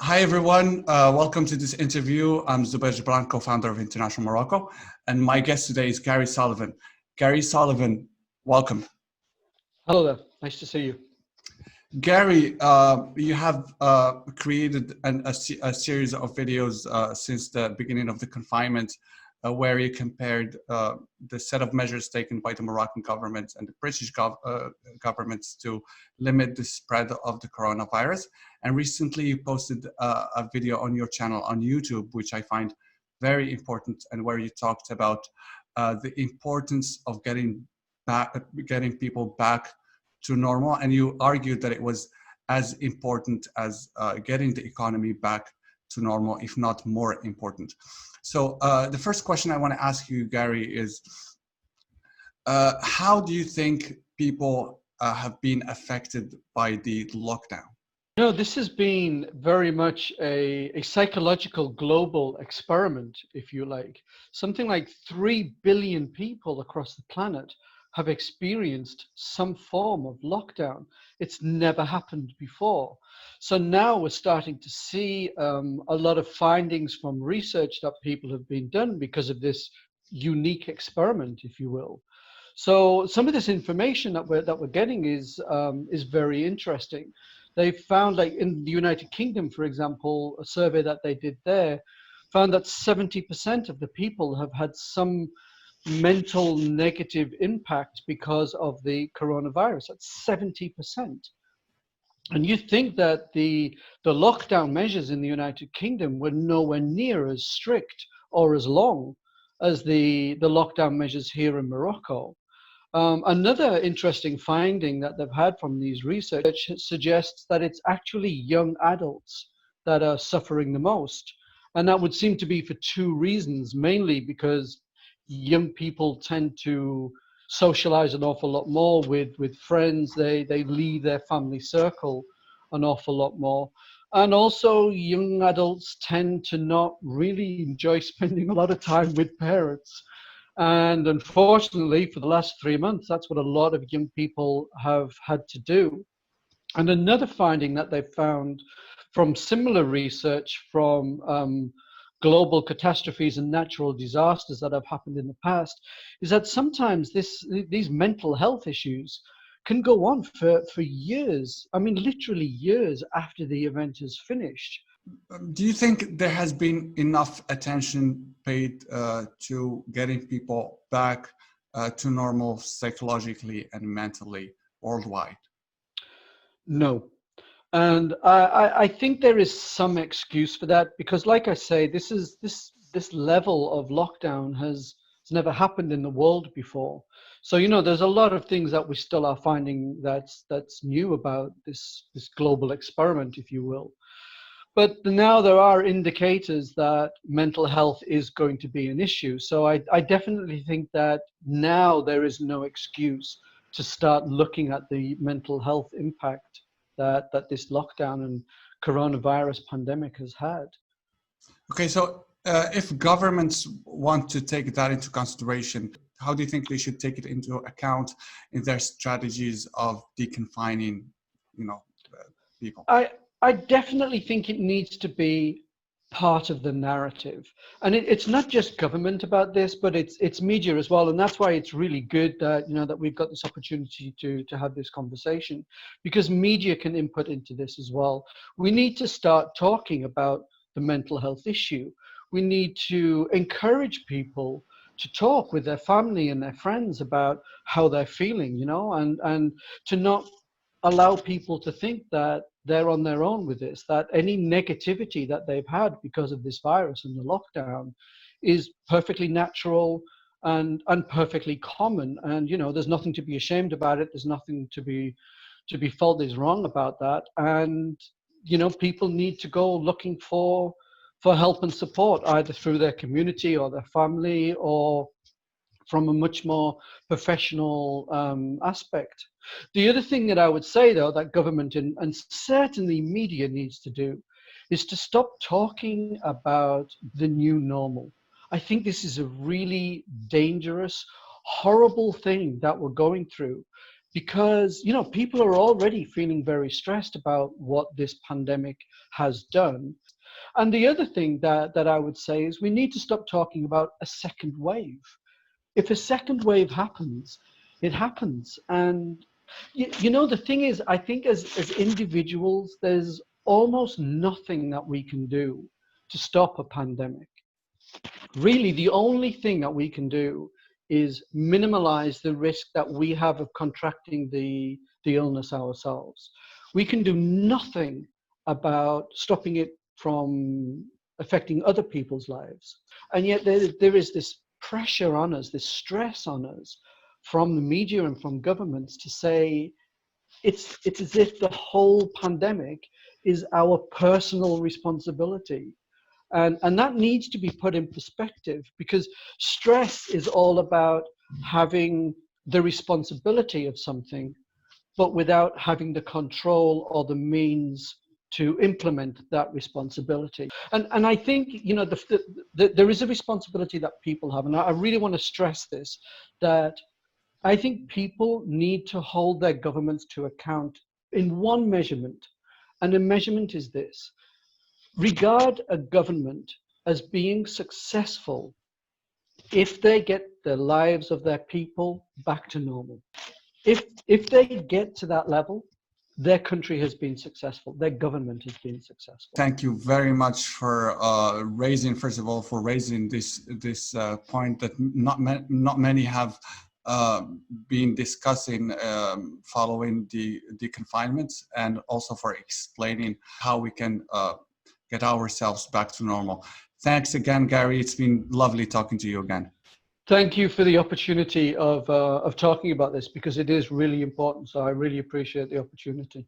Hi, everyone. Welcome to this interview. I'm Zubair Gibran, co-founder of International Morocco, and my guest today is Gary Sullivan. Gary Sullivan, welcome. Hello there. Nice to see you. Gary, you have created a series of videos since the beginning of the confinement where you compared the set of measures taken by the Moroccan government and the British governments to limit the spread of the coronavirus. And recently you posted a video on your channel on YouTube, which I find very important, and where you talked about the importance of getting people back to normal. And you argued that it was as important as getting the economy back to normal, if not more important. So the first question I want to ask you, Gary, is how do you think people have been affected by the lockdown? No, this has been very much a psychological global experiment, if you like. Something like 3 billion people across the planet have experienced some form of lockdown. It's never happened before. So now we're starting to see a lot of findings from research that people have been done because of this unique experiment, if you will. So some of this information that we're getting is very interesting. They found, like in the United Kingdom, for example, a survey that they did there found that 70% of the people have had some mental negative impact because of the coronavirus. That's 70%. And you think that the lockdown measures in the United Kingdom were nowhere near as strict or as long as the lockdown measures here in Morocco. Another interesting finding that they've had from these research suggests that it's actually young adults that are suffering the most. And that would seem to be for two reasons, mainly because young people tend to socialize an awful lot more with friends. They leave their family circle an awful lot more. And also young adults tend to not really enjoy spending a lot of time with parents. And unfortunately, for the last 3 months, that's what a lot of young people have had to do. And another finding that they found from similar research from global catastrophes and natural disasters that have happened in the past is that sometimes these mental health issues can go on for years. I mean, literally years after the event is finished. Do you think there has been enough attention paid to getting people back to normal psychologically and mentally worldwide? No. And I think there is some excuse for that because, like I say, this level of lockdown has never happened in the world before. So, you know, there's a lot of things that we still are finding that's new about this global experiment, if you will. But now there are indicators that mental health is going to be an issue. So I definitely think that now there is no excuse to start looking at the mental health impact that this lockdown and coronavirus pandemic has had. Okay, so if governments want to take that into consideration, how do you think they should take it into account in their strategies of deconfining, people? I definitely think it needs to be part of the narrative. And it's not just government about this, but it's media as well. And that's why it's really good that, that we've got this opportunity to have this conversation, because media can input into this as well. We need to start talking about the mental health issue. We need to encourage people to talk with their family and their friends about how they're feeling, and to not allow people to think that they're on their own with this, that any negativity that they've had because of this virus and the lockdown is perfectly natural and perfectly common. And, there's nothing to be ashamed about it. There's nothing to be felt is wrong about that. And, people need to go looking for help and support, either through their community or their family or from a much more professional aspect. The other thing that I would say, though, that government and certainly media needs to do is to stop talking about the new normal. I think this is a really dangerous, horrible thing that we're going through. because, you know, people are already feeling very stressed about what this pandemic has done. And the other thing that I would say is we need to stop talking about a second wave. If a second wave happens, it happens. And, you know, the thing is, I think as individuals, there's almost nothing that we can do to stop a pandemic. Really, the only thing that we can do is minimize the risk that we have of contracting the illness ourselves. We can do nothing about stopping it from affecting other people's lives. And yet there is this pressure on us, this stress on us from the media and from governments to say it's as if the whole pandemic is our personal responsibility. And that needs to be put in perspective, because stress is all about having the responsibility of something, but without having the control or the means to implement that responsibility. And I think, you know, there is a responsibility that people have, and I really want to stress this, that I think people need to hold their governments to account in one measurement, and the measurement is this: regard a government as being successful if they get the lives of their people back to normal. If they get to that level, their country has been successful, their government has been successful. Thank you very much for raising this point that not many have been discussing following the confinements, and also for explaining how we can get ourselves back to normal. Thanks again, Gary. It's been lovely talking to you again. Thank you for the opportunity of talking about this, because it is really important. So I really appreciate the opportunity.